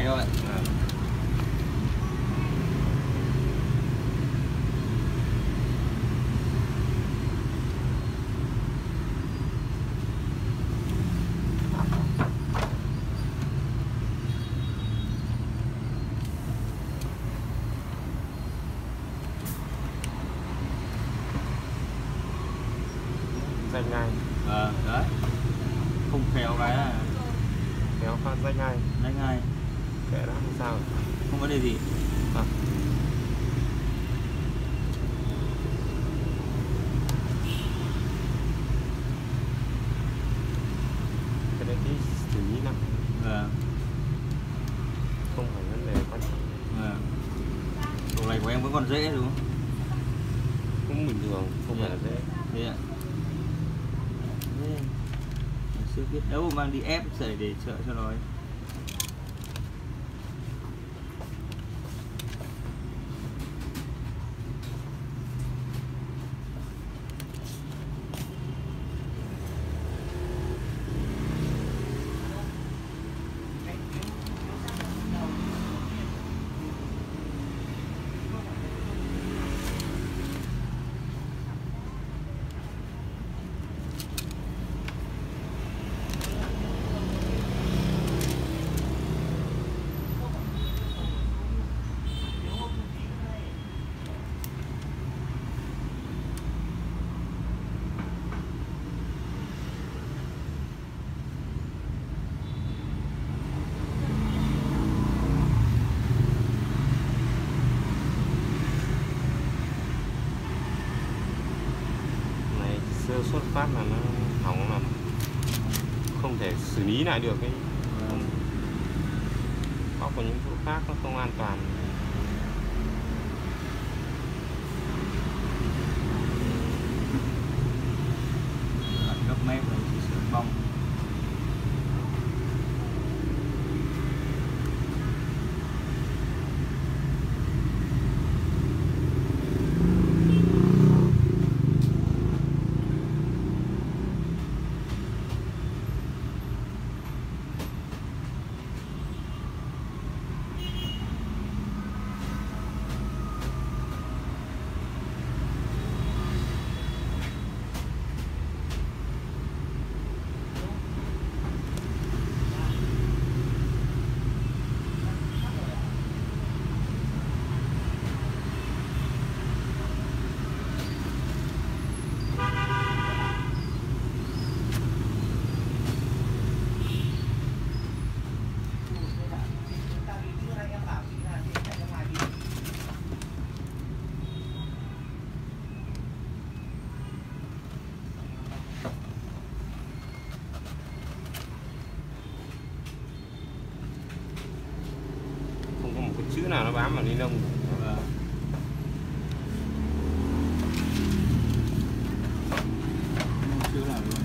các bạn. Danh ngay. Đấy. Không khéo cái là Kéo phát danh ngay. nhanh ngay. Kệ nó không sao. Không vấn đề gì. Cái đấy cái xử lý nặng. Không phải vấn đề quan trọng. Đồ này của em vẫn còn dễ đúng không? Cũng bình thường, không phải là dễ. Thế ạ. Chưa biết đâu mang đi ép để chợ cho nó ấy. Sơ xuất phát là nó hỏng, là không thể xử lý lại được cái bóc vào những chỗ khác nó không an toàn. Gấp mép này chỉ sửa bong. Không có một cái chữ nào nó bám vào ni lông. Chữ nào luôn.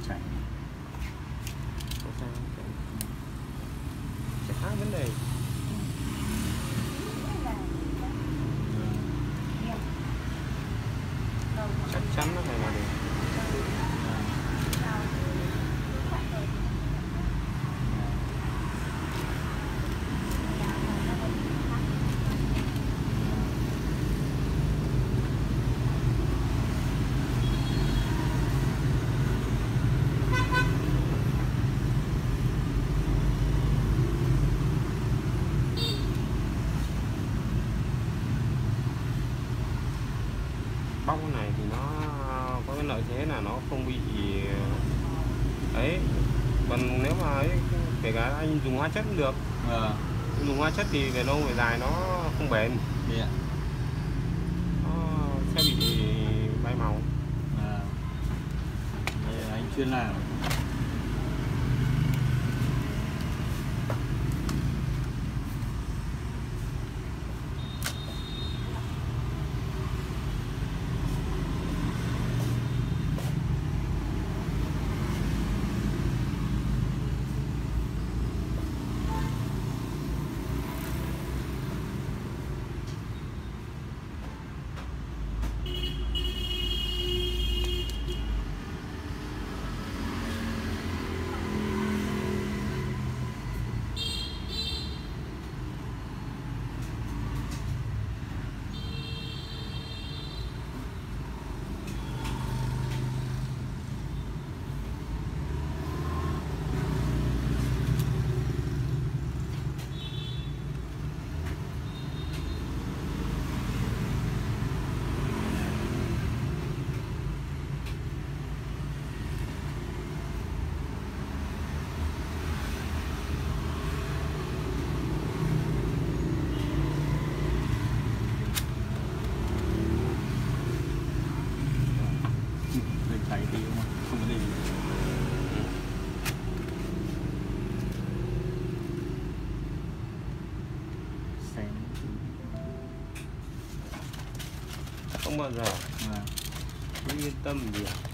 Chạy. Chả vấn đề. Chắc chắn nó phải là được. Bóc này thì nó có cái lợi thế là nó không bị ấy, còn nếu mà ấy, kể cả anh dùng hóa chất cũng được. Dùng hóa chất thì về lâu về dài nó không bền. Nó sẽ bị bay màu. Đây là anh chuyên làm. Không bao giờ. Vâng. Cứ yên tâm gì ạ.